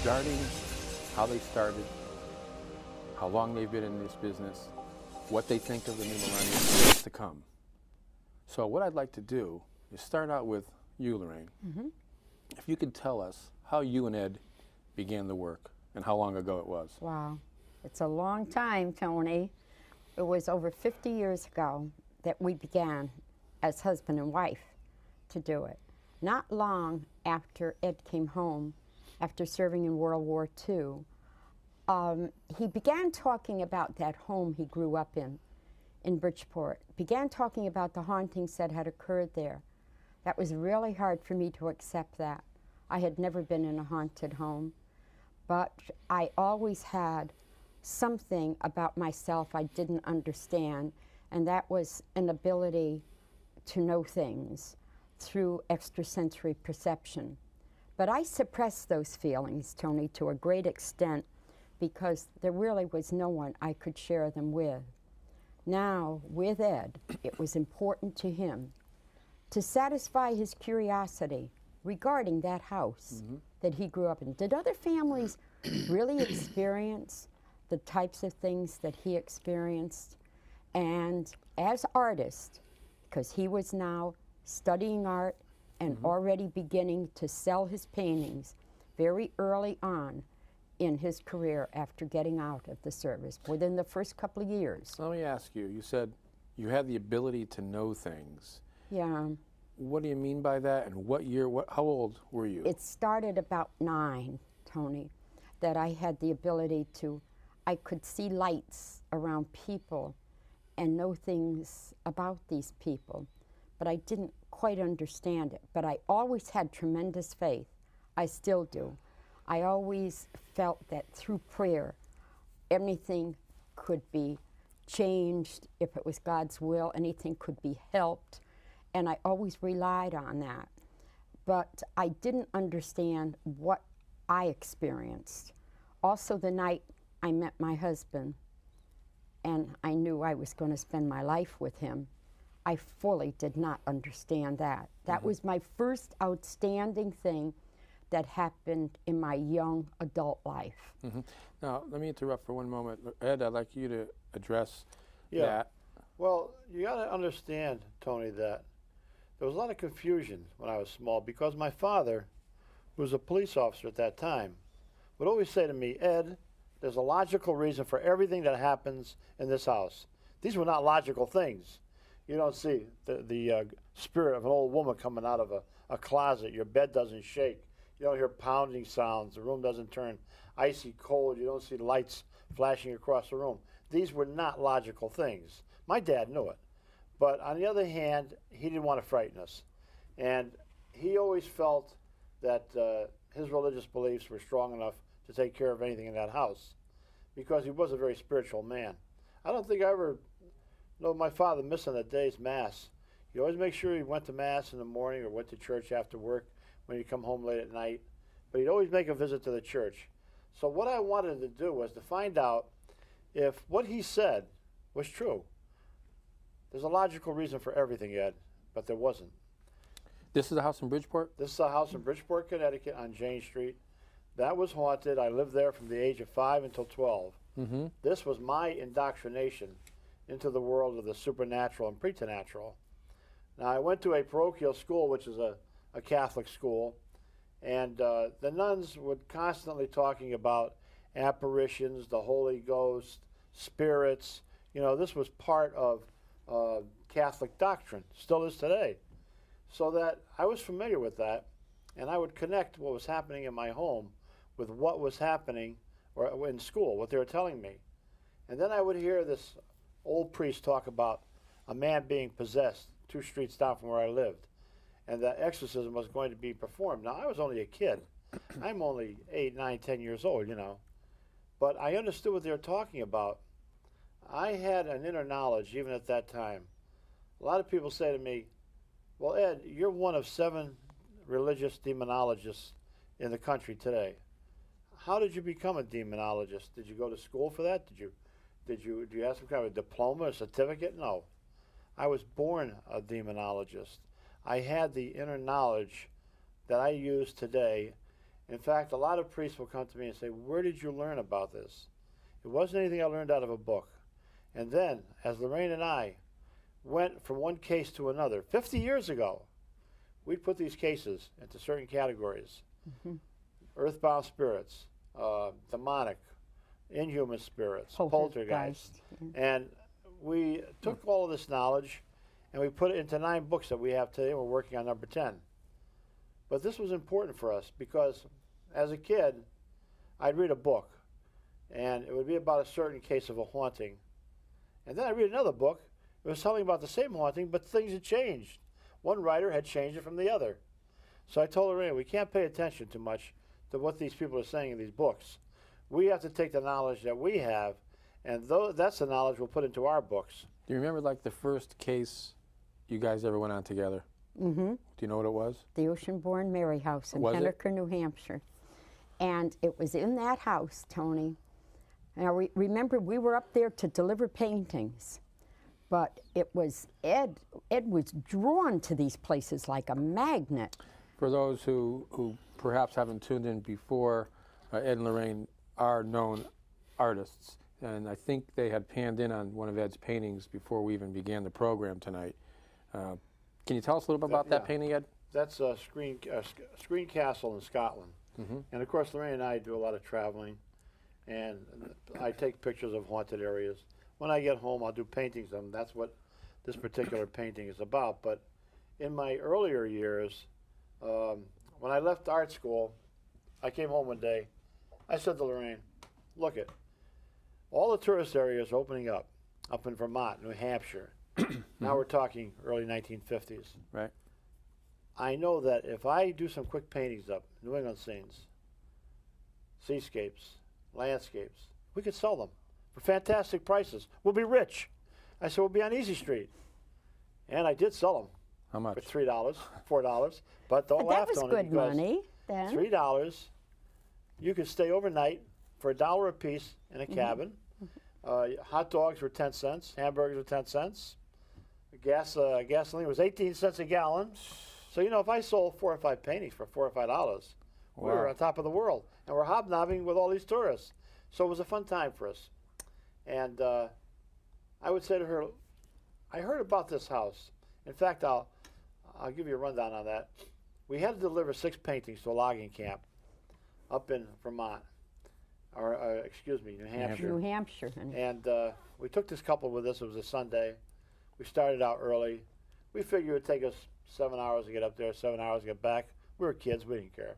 regarding how they started, how long they've been in this business, what they think of the new millennium, and what's to come. So what I'd like to do is start out with you, Lorraine. If you could tell us how you and Ed began the work and how long ago it was. Wow, it's a long time, Tony. It was over 50 years ago that we began as husband and wife to do it. Not long after Ed came home, after serving in World War II, he began talking about that home he grew up in Bridgeport. Began talking about the hauntings that had occurred there. That was really hard for me to accept that. I had never been in a haunted home, but I always had something about myself I didn't understand, and that was an ability to know things through extrasensory perception. But I suppressed those feelings, Tony, to a great extent because there really was no one I could share them with. Now, with Ed, it was important to him to satisfy his curiosity regarding that house that he grew up in. Did other families really experience the types of things that he experienced? And as artist, because he was now studying art and already beginning to sell his paintings very early on in his career after getting out of the service, within the first couple of years. Let me ask you, you said you had the ability to know things. Yeah. What do you mean by that, and what year, how old were you? It started about 9, Tony, that I had the ability to, I could see lights around people and know things about these people, but I didn't quite understand it. But I always had tremendous faith. I still do. I always felt that through prayer, anything could be changed. If it was God's will, anything could be helped. And I always relied on that. But I didn't understand what I experienced. Also, the night I met my husband, and I knew I was going to spend my life with him, I fully did not understand that. That was my first outstanding thing that happened in my young adult life. Now, let me interrupt for one moment. Ed, I'd like you to address Yeah. that. Well, you got to understand, Tony, that there was a lot of confusion when I was small because my father, who was a police officer at that time, would always say to me, Ed, there's a logical reason for everything that happens in this house. These were not logical things. You don't see the spirit of an old woman coming out of a closet. Your bed doesn't shake. You don't hear pounding sounds. The room doesn't turn icy cold. You don't see lights flashing across the room. These were not logical things. My dad knew it. But on the other hand, he didn't want to frighten us. And he always felt that his religious beliefs were strong enough to take care of anything in that house because he was a very spiritual man. I don't think I ever know my father missing a day's Mass. He always made sure he went to Mass in the morning or went to church after work when he'd come home late at night. But he'd always make a visit to the church. So what I wanted to do was to find out if what he said was true. There's a logical reason for everything, Ed, but there wasn't. This is a house in Bridgeport? This is a house in Bridgeport, Connecticut on Jane Street. That was haunted. I lived there from the age of 5 until 12. This was my indoctrination into the world of the supernatural and preternatural. Now, I went to a parochial school, which is a Catholic school, and the nuns were constantly talking about apparitions, the Holy Ghost, spirits. You know, this was part of Catholic doctrine, still is today. So that I was familiar with that, and I would connect what was happening in my home with what was happening or in school, what they were telling me. And then I would hear this old priest talk about a man being possessed 2 streets down from where I lived, and that exorcism was going to be performed. Now, I was only a kid. I'm only 8, 9, 10 years old, you know. But I understood what they were talking about. I had an inner knowledge even at that time. A lot of people say to me, well, Ed, you're one of 7 religious demonologists in the country today. How did you become a demonologist? Did you go to school for that? Do you have some kind of a diploma or certificate? No. I was born a demonologist. I had the inner knowledge that I use today, In fact, a lot of priests will come to me and say, where did you learn about this? It wasn't anything I learned out of a book. And then, as Lorraine and I went from one case to another, 50 years ago, we'd put these cases into certain categories. Earthbound spirits, demonic, inhuman spirits, poltergeist. And we took all of this knowledge and we put it into 9 books that we have today. We're working on number 10. But this was important for us because as a kid, I'd read a book and it would be about a certain case of a haunting. And then I'd read another book. It was telling about the same haunting, but things had changed. One writer had changed it from the other. So I told Lorraine, we can't pay attention too much to what these people are saying in these books. We have to take the knowledge that we have, and that's the knowledge we'll put into our books. Do you remember like the first case you guys ever went on together? Do you know what it was? The Ocean-born Mary House in Was it? Henniker, New Hampshire. And it was in that house, Tony. Now, remember, we were up there to deliver paintings. But it was Ed was drawn to these places like a magnet. For those who perhaps haven't tuned in before, Ed and Lorraine are known artists. And I think they had panned in on one of Ed's paintings before we even began the program tonight. Can you tell us a little bit about that painting, Ed? That's a screen castle in Scotland. And of course, Lorraine and I do a lot of traveling. And I take pictures of haunted areas. When I get home, I'll do paintings of them. That's what this particular painting is about. But in my earlier years, when I left art school, I came home one day. I said to Lorraine, look it, all the tourist areas are opening up in Vermont, New Hampshire. Now we're talking early 1950s. Right. I know that if I do some quick paintings up, New England scenes, seascapes, landscapes, we could sell them for fantastic prices. We'll be rich. I said, we'll be on Easy Street. And I did sell them. How much? For $3, $4. But don't laugh, That was Tony, good money then. $3, you could stay overnight for $1 a piece in a cabin. Hot dogs were 10 cents. Hamburgers were 10 cents. Gasoline was 18 cents a gallon. So, you know, if I sold 4 or 5 paintings for $4 or $5, we were on top of the world. And we're hobnobbing with all these tourists. So it was a fun time for us. And I would say to her, I heard about this house. In fact, I'll give you a rundown on that. We had to deliver 6 paintings to a logging camp up in Vermont, or excuse me, New Hampshire. New Hampshire. And we took this couple with us. It was a Sunday. We started out early. We figured it would take us 7 hours to get up there, 7 hours to get back. We were kids. We didn't care.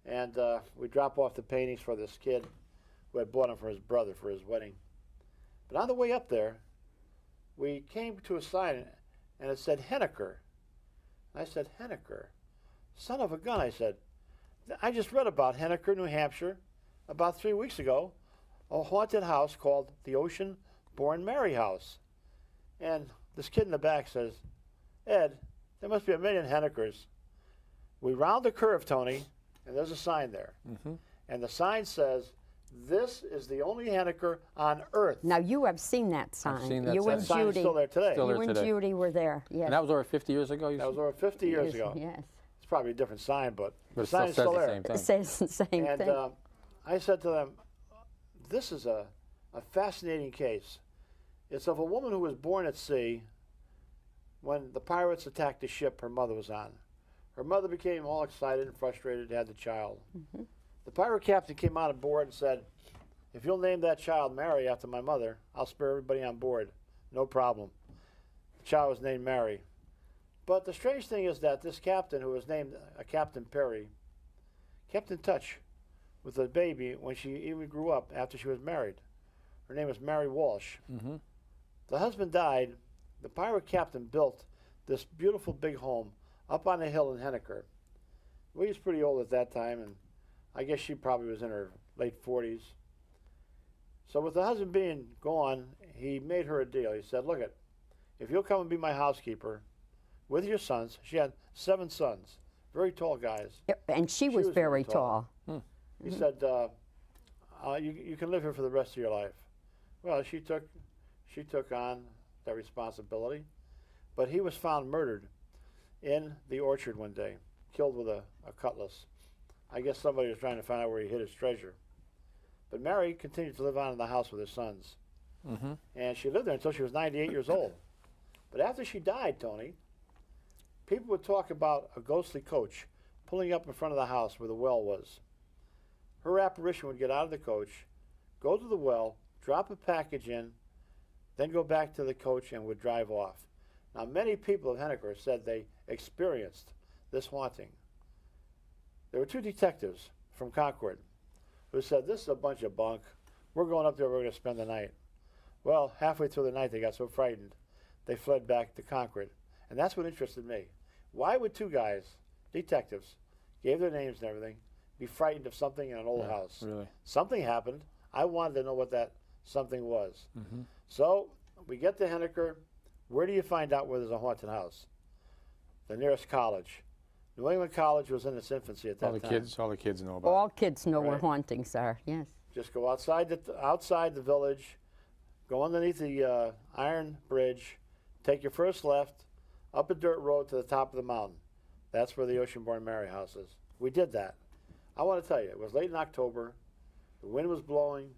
And we drop off the paintings for this kid who had bought them for his brother for his wedding. But on the way up there, we came to a sign, and it said Henniker. And I said, Henniker? Son of a gun, I said. I just read about Henniker, New Hampshire, about 3 weeks ago, a haunted house called the Ocean-born Mary House. And this kid in the back says, Ed, there must be a million Hennekers. We round the curve, Tony, and there's a sign there. And the sign says, this is the only Henniker on earth. Now, you have seen that sign. I've seen that you sign. and That sign is Judy. still there today. Still there You and today. Judy were there, yes. And that was over 50 years ago? You That was over 50 years ago. Yes. It's probably a different sign, but But the it sign is still still says there. the It same thing. says the same And thing. I said to them, this is a fascinating case. It's of a woman who was born at sea when the pirates attacked the ship her mother was on. Her mother became all excited and frustrated, had the child. The pirate captain came on board and said, if you'll name that child Mary after my mother, I'll spare everybody on board. No problem. The child was named Mary. But the strange thing is that this captain, who was named Captain Perry, kept in touch with the baby when she even grew up after she was married. Her name was Mary Walsh. The husband died. The pirate captain built this beautiful big home up on a hill in Henniker. We was pretty old at that time, and I guess she probably was in her late 40s. So with the husband being gone, he made her a deal. He said, look, if you'll come and be my housekeeper with your sons, she had 7 sons, very tall guys. Yep, and she was very tall. He said, you can live here for the rest of your life. Well, she took on that responsibility, but he was found murdered in the orchard one day, killed with a cutlass. I guess somebody was trying to find out where he hid his treasure. But Mary continued to live on in the house with her sons. And she lived there until she was 98 years old. But after she died, Tony, people would talk about a ghostly coach pulling up in front of the house where the well was. Her apparition would get out of the coach, go to the well, drop a package in, then go back to the coach and would drive off. Now, many people of Henniker said they experienced this haunting. There were two detectives from Concord who said, this is a bunch of bunk. We're going up there, we're going to spend the night. Well, halfway through the night, they got so frightened, they fled back to Concord. And that's what interested me. Why would two guys, detectives, gave their names and everything, be frightened of something in an old house? Really? Something happened. I wanted to know what that something was. So we get to Henniker. Where do you find out where there's a haunted house? The nearest college. New England College was in its infancy at that time. All the kids know about All kids know where Right. hauntings are, yes. Just go outside the village, go underneath the iron bridge, take your first left, up a dirt road to the top of the mountain. That's where the Ocean-born Mary house is. We did that. I want to tell you, it was late in October. The wind was blowing.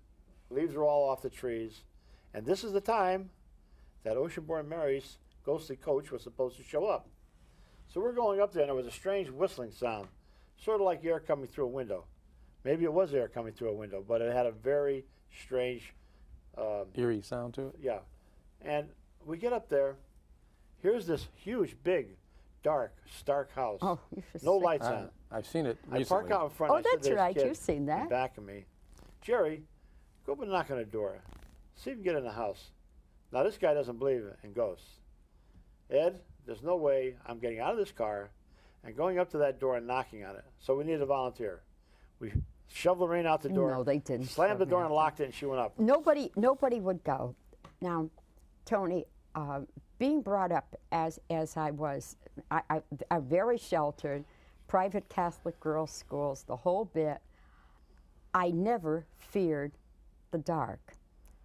Leaves were all off the trees. And this is the time that Ocean-born Mary's ghostly coach was supposed to show up. So we're going up there, and there was a strange whistling sound, sort of like air coming through a window. Maybe it was air coming through a window, but it had a very strange, eerie sound to it. yeah. And we get up there. Here's this huge, big, dark, stark house. Oh, you should No say- lights on. I've seen it I recently. park out in front. Oh, I said that's to this right, kid you've seen in that. back of me, Jerry, go up and knock on the door. See if you can get in the house. Now, this guy doesn't believe in ghosts. Ed, there's no way I'm getting out of this car and going up to that door and knocking on it. So we needed a volunteer. We shoved Lorraine out the door. No, they didn't Slammed the shove door me and out. locked it, and she went up. Nobody would go. Now, Tony, being brought up as I was, I very sheltered, private Catholic girls' schools, the whole bit. I never feared the dark.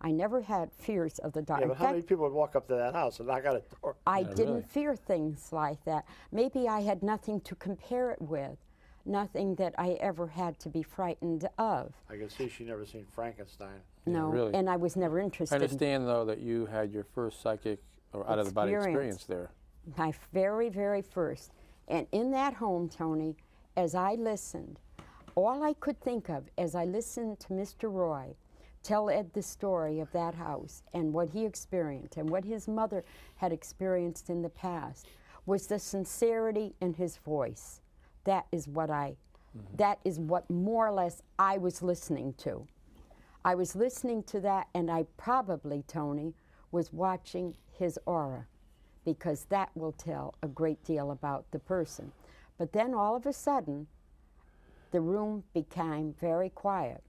I never had fears of the dark. Yeah, In but how fact, many people would walk up to that house and knock on a door? I Yeah, didn't really. fear things like that. Maybe I had nothing to compare it with, nothing that I ever had to be frightened of. I can see she never seen Frankenstein. No, really. and I was never I interested in understand, though, that you had your first psychic or out-of-the-body experience there. my very, very first. And in that home, Tony, as I listened, all I could think of as I listened to Mr. Roy tell Ed the story of that house and what he experienced and what his mother had experienced in the past was the sincerity in his voice. That is what that is what more or less I was listening to. I was listening to that, and I probably, Tony, was watching his aura, because that will tell a great deal about the person. But then all of a sudden, the room became very quiet,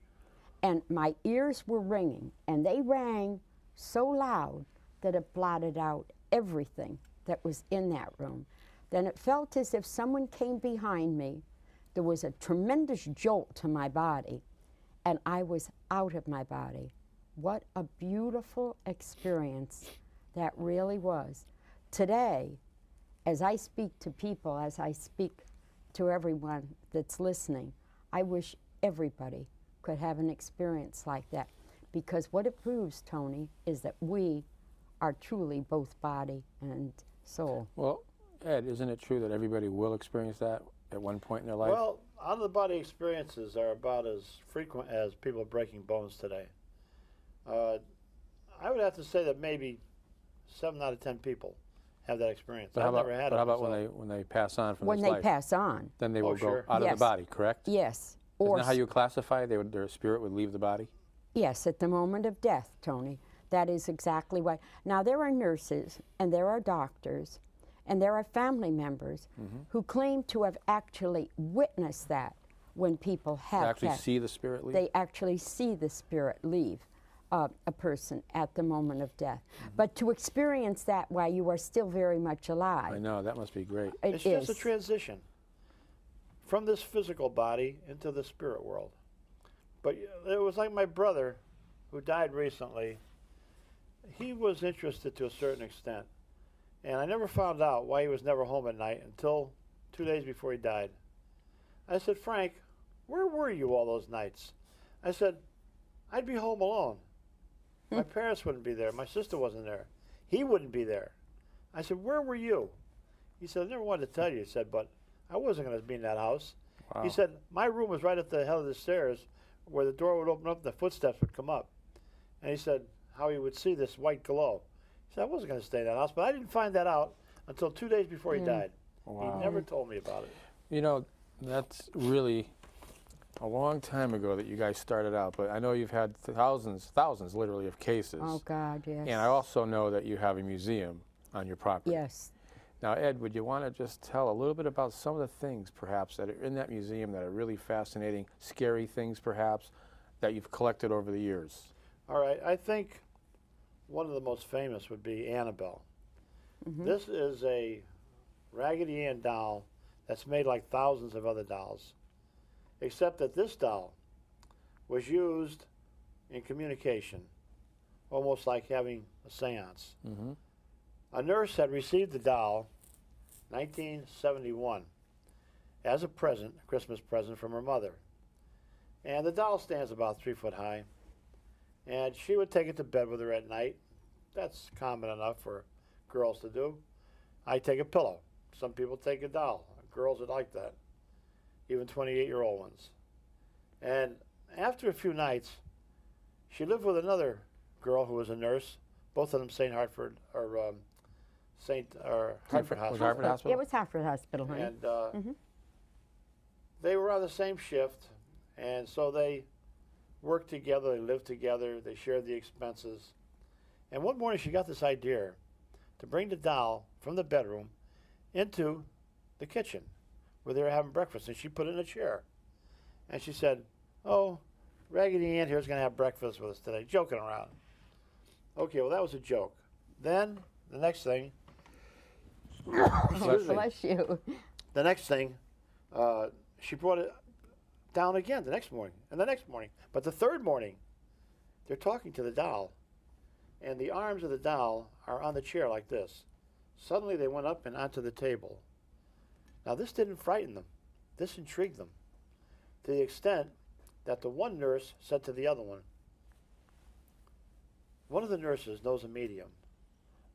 and my ears were ringing, and they rang so loud that it blotted out everything that was in that room. Then it felt as if someone came behind me. There was a tremendous jolt to my body, and I was out of my body. What a beautiful experience that really was. Today, as I speak to people, as I speak to everyone that's listening, I wish everybody could have an experience like that, because what it proves, Tony, is that we are truly both body and soul. Well, Ed, isn't it true that everybody will experience that at one point in their life? Well, out-of-the-body experiences are about as frequent as people breaking bones today. I would have to say that maybe 7 out of 10 people have that experience. But how I've about, never had but it how about myself. when they pass on from When this they life? pass on, Then they Oh, will sure. go out of Yes. the body, correct? yes. Isn't that how you classify? Their spirit would leave the body? Yes, at the moment of death, Tony. That is exactly what. Now, there are nurses, and there are doctors, and there are family members who claim to have actually witnessed that when people have They actually passed. see the spirit leave? They actually see the spirit leave a person at the moment of death. But to experience that while you are still very much alive, I know, that must be great. it It's is. just a transition from this physical body into the spirit world. But it was like my brother, who died recently. He was interested to a certain extent. And I never found out why he was never home at night until 2 days before he died. I said, Frank, where were you all those nights? I said, I'd be home alone. My parents wouldn't be there. My sister wasn't there. He wouldn't be there. I said, where were you? He said, I never wanted to tell you. He said, but I wasn't going to be in that house. Wow. He said, my room was right at the head of the stairs where the door would open up and the footsteps would come up. And he said how he would see this white glow. He said, I wasn't going to stay in that house, but I didn't find that out until 2 days before he died. Wow. He never told me about it. You know, that's really a long time ago that you guys started out, but I know you've had thousands literally of cases. Oh, God, yes. And I also know that you have a museum on your property. Yes. Now, Ed, would you want to just tell a little bit about some of the things, perhaps, that are in that museum that are really fascinating, scary things, perhaps, that you've collected over the years? All right, I think one of the most famous would be Annabelle. This is a Raggedy Ann doll that's made like thousands of other dolls, except that this doll was used in communication, almost like having a seance. A nurse had received the doll 1971 as a present, a Christmas present from her mother. And the doll stands about 3 foot high. And she would take it to bed with her at night. That's common enough for girls to do. I take a pillow. Some people take a doll. Girls would like that, even 28-year-old ones. And after a few nights, she lived with another girl who was a nurse, both of them St. Hartford, or Hartford Hospital. Was Hartford Hospital? It was Hartford Hospital, honey. And they were on the same shift, and so they worked together, they lived together, they shared the expenses. And one morning she got this idea to bring the doll from the bedroom into the kitchen where they were having breakfast, and she put it in a chair. And she said, oh, Raggedy Ann here's going to have breakfast with us today, joking around. Okay, well, that was a joke. Then the next thing, excuse me. Bless you. The next thing, she brought it down again the next morning, and the next morning. But the third morning, they're talking to the doll, and the arms of the doll are on the chair like this. Suddenly they went up and onto the table. Now this didn't frighten them. This intrigued them to the extent that the one nurse said to the other one of the nurses knows a medium.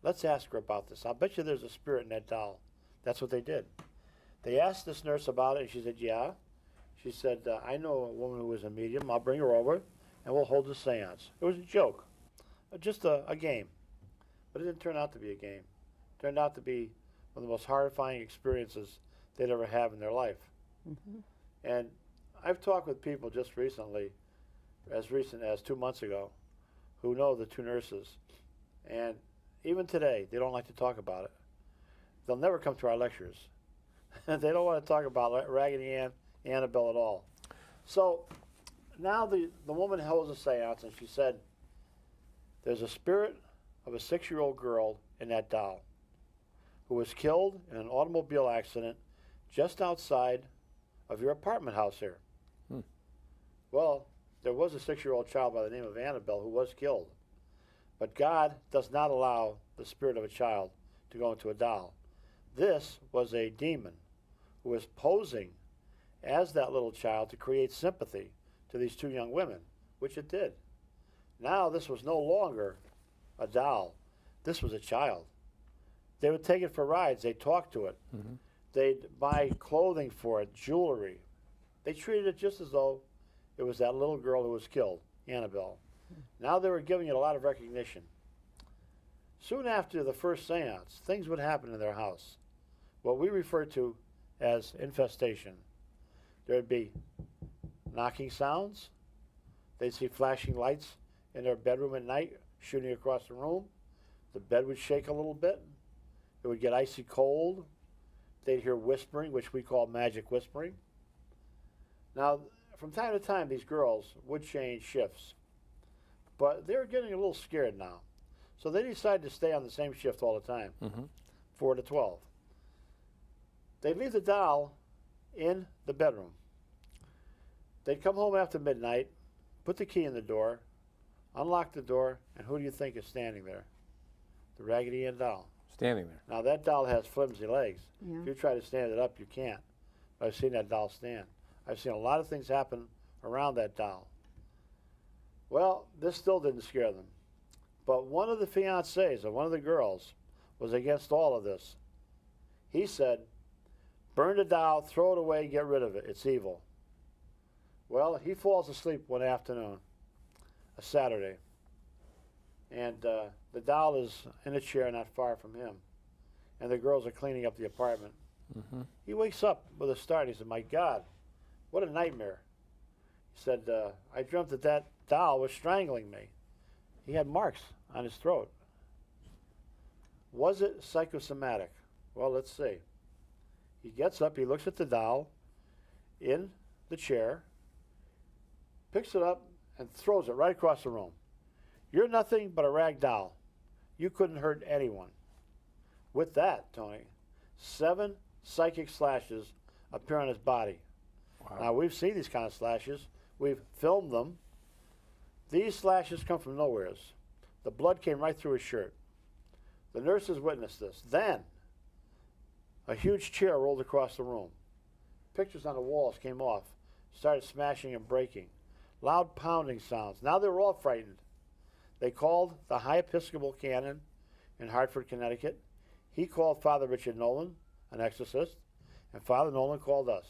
Let's ask her about this. I'll bet you there's a spirit in that doll. That's what they did. They asked this nurse about it, and she said, yeah. She said, I know a woman who is a medium. I'll bring her over, and we'll hold a seance. It was a joke, just a game. But it didn't turn out to be a game. It turned out to be one of the most horrifying experiences they'd ever have in their life. And I've talked with people just recently, as recent as 2 months ago, who know the two nurses. And even today, they don't like to talk about it. They'll never come to our lectures. They don't want to talk about Raggedy Ann, Annabelle at all. So now the woman holds a seance, and she said, there's a spirit of a 6-year-old girl in that doll who was killed in an automobile accident just outside of your apartment house here. Well, there was a 6-year-old child by the name of Annabelle who was killed. But God does not allow the spirit of a child to go into a doll. This was a demon who was posing as that little child to create sympathy to these two young women, which it did. Now this was no longer a doll. This was a child. They would take it for rides. They'd talk to it. They'd buy clothing for it, jewelry. They treated it just as though it was that little girl who was killed, Annabelle. Now they were giving it a lot of recognition. Soon after the first seance, things would happen in their house, what we refer to as infestation. There would be knocking sounds. They'd see flashing lights in their bedroom at night, shooting across the room. The bed would shake a little bit. It would get icy cold. They'd hear whispering, which we call magic whispering. Now, from time to time, these girls would change shifts. But they were getting a little scared now. So they decided to stay on the same shift all the time, 4 to 12. They'd leave the doll in the bedroom. They'd come home after midnight, put the key in the door, unlock the door, and who do you think is standing there? The Raggedy Ann doll. Standing there. Now that doll has flimsy legs. Yeah. If you try to stand it up, you can't. I've seen that doll stand. I've seen a lot of things happen around that doll. Well, this still didn't scare them. But one of the fiancés of one of the girls was against all of this. He said, burn the doll, throw it away, get rid of it. It's evil. Well, he falls asleep one afternoon, a Saturday, and the doll is in a chair not far from him, and the girls are cleaning up the apartment. Mm-hmm. He wakes up with a start. He said, my God, what a nightmare. He said, I dreamt that that doll was strangling me. He had marks on his throat. Was it psychosomatic? Well, let's see. He gets up, he looks at the doll in the chair, picks it up, and throws it right across the room. You're nothing but a rag doll. You couldn't hurt anyone. With that, Tony, 7 psychic slashes appear on his body. Wow. Now, we've seen these kind of slashes. We've filmed them. These slashes come from nowheres. The blood came right through his shirt. The nurses witnessed this. Then, a huge chair rolled across the room. Pictures on the walls came off, started smashing and breaking. Loud pounding sounds. Now they were all frightened. They called the High Episcopal Canon in Hartford, Connecticut. He called Father Richard Nolan, an exorcist, and Father Nolan called us.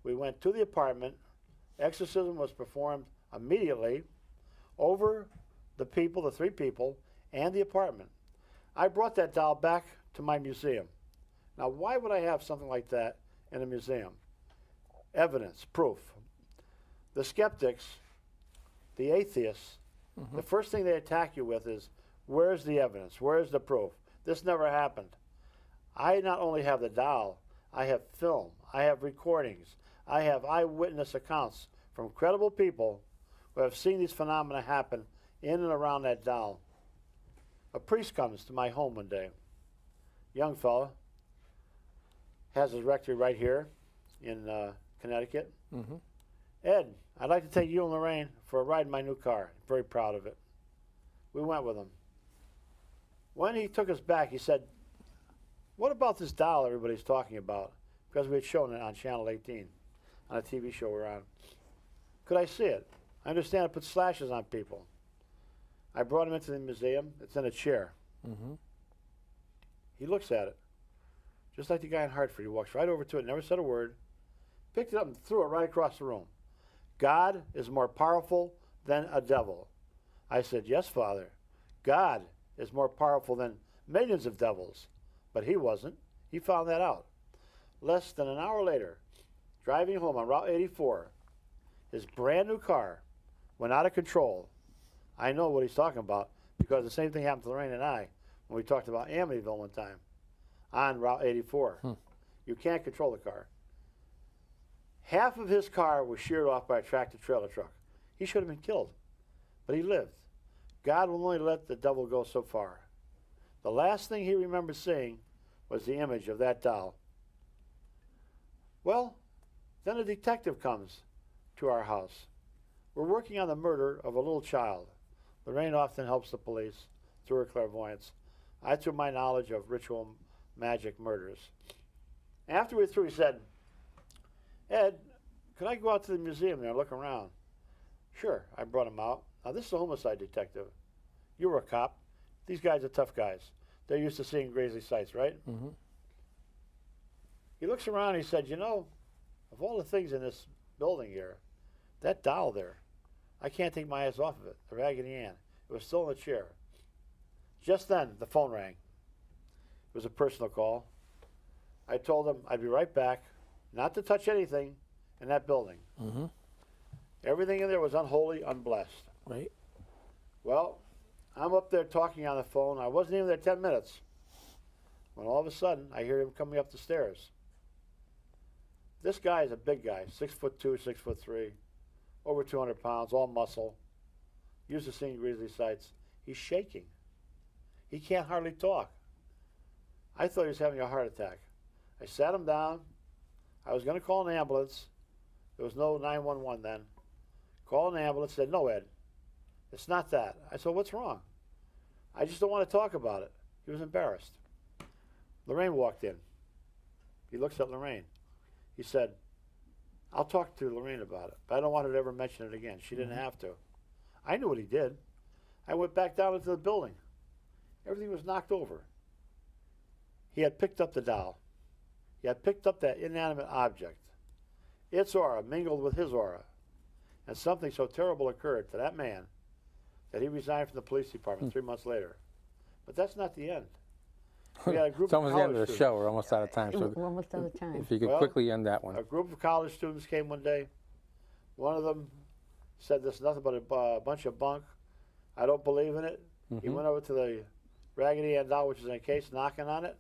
We went to the apartment. Exorcism was performed immediately over the people, the 3 people, and the apartment. I brought that doll back to my museum. Now, why would I have something like that in a museum? Evidence, proof. The skeptics, the atheists, the first thing they attack you with is, where's the evidence? Where's the proof? This never happened. I not only have the doll, I have film, I have recordings, I have eyewitness accounts from credible people who have seen these phenomena happen in and around that doll. A priest comes to my home one day, young fella, has his rectory right here in Connecticut. Mm-hmm. Ed, I'd like to take you and Lorraine for a ride in my new car. Very proud of it. We went with him. When he took us back, he said, what about this doll everybody's talking about? Because we had shown it on Channel 18, on a TV show we're on. Could I see it? I understand it puts slashes on people. I brought him into the museum. It's in a chair. Mm-hmm. He looks at it, just like the guy in Hartford. He walks right over to it, never said a word, picked it up and threw it right across the room. God is more powerful than a devil. I said, yes, Father. God is more powerful than millions of devils. But he wasn't. He found that out. Less than an hour later, driving home on Route 84, his brand new car went out of control. I know what he's talking about because the same thing happened to Lorraine and I when we talked about Amityville one time on Route 84. You can't control the car. Half of his car was sheared off by a tractor-trailer truck. He should have been killed, but he lived. God will only let the devil go so far. The last thing he remembered seeing was the image of that doll. Well, then a detective comes to our house. We're working on the murder of a little child. Lorraine often helps the police through her clairvoyance. I through my knowledge of ritual magic murders. After we were through, he said, Ed, could I go out to the museum there and look around? Sure, I brought him out. Now, this is a homicide detective. You were a cop. These guys are tough guys. They're used to seeing grisly sights, right? Mm-hmm. He looks around and he said, you know, of all the things in this building here, that doll there, I can't take my eyes off of it, the Raggedy Ann. It was still in the chair. Just then, the phone rang. It was a personal call. I told him I'd be right back, not to touch anything in that building. Mm-hmm. Everything in there was unholy, unblessed. Right. Well, I'm up there talking on the phone. I wasn't even there 10 minutes when all of a sudden I hear him coming up the stairs. This guy is a big guy, 6'2", 6'3", over 200 pounds, all muscle, used to seeing grisly sights. He's shaking. He can't hardly talk. I thought he was having a heart attack. I sat him down. I was going to call an ambulance. There was no 911 then. Called an ambulance, said, no, Ed, it's not that. I said, what's wrong? I just don't want to talk about it. He was embarrassed. Lorraine walked in. He looks at Lorraine. He said, I'll talk to Lorraine about it, but I don't want her to ever mention it again. She didn't have to. I knew what he did. I went back down into the building. Everything was knocked over. He had picked up the doll. He had picked up that inanimate object. Its aura mingled with his aura. And something so terrible occurred to that man that he resigned from the police department 3 months later. But that's not the end. We had a group It's almost of the end college of the students. show. We're almost out of time. So We're almost out of time. if you could Well, quickly end that one. A group of college students came one day. One of them said this is nothing but a bunch of bunk. I don't believe in it. He went over to the Raggedy Ann doll, which is in a case, knocking on it.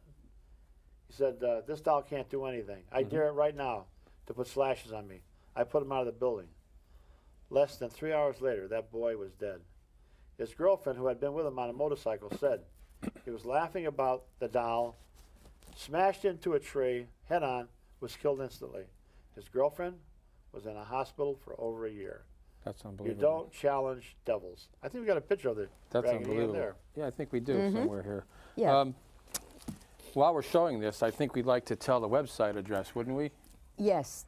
He said, this doll can't do anything. I dare it right now to put slashes on me. I put him out of the building. Less than 3 hours later, that boy was dead. His girlfriend, who had been with him on a motorcycle, said he was laughing about the doll, smashed into a tree, head on, was killed instantly. His girlfriend was in a hospital for over a year. That's You unbelievable. don't challenge devils. I think we got a picture of the That's Raggedy Ann unbelievable. there. Yeah, I think we do somewhere here. Yeah. While we're showing this, I think we'd like to tell the website address, wouldn't we? Yes.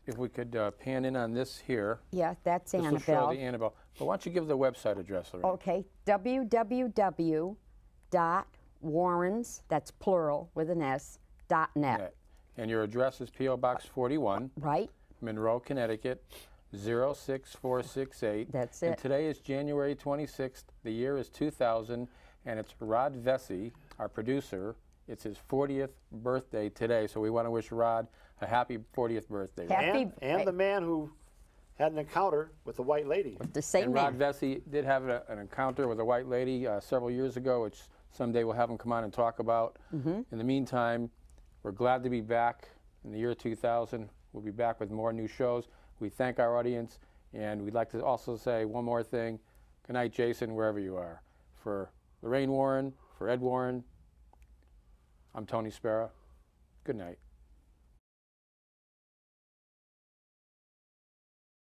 If we could pan in on this here. Yeah, that's This will show Annabelle. the Annabelle. But why don't you give the website address, Lorraine? Okay, www.warrens, that's plural with an S, .net, And your address is P.O. Box 41, right? Monroe, Connecticut, 06468. That's And it. today is January 26th. The year is 2000, and it's Rod Vesey, our producer. It's his 40th birthday today, so we want to wish Rod a happy 40th birthday. And the man who had an encounter with the white lady. The same And Rod man. Vesey did have an encounter with a white lady several years ago, which someday we'll have him come on and talk about. In the meantime, we're glad to be back in the year 2000. We'll be back with more new shows. We thank our audience, and we'd like to also say one more thing. Good night, Jason, wherever you are. For Lorraine Warren, for Ed Warren, I'm Tony Spera. Good night.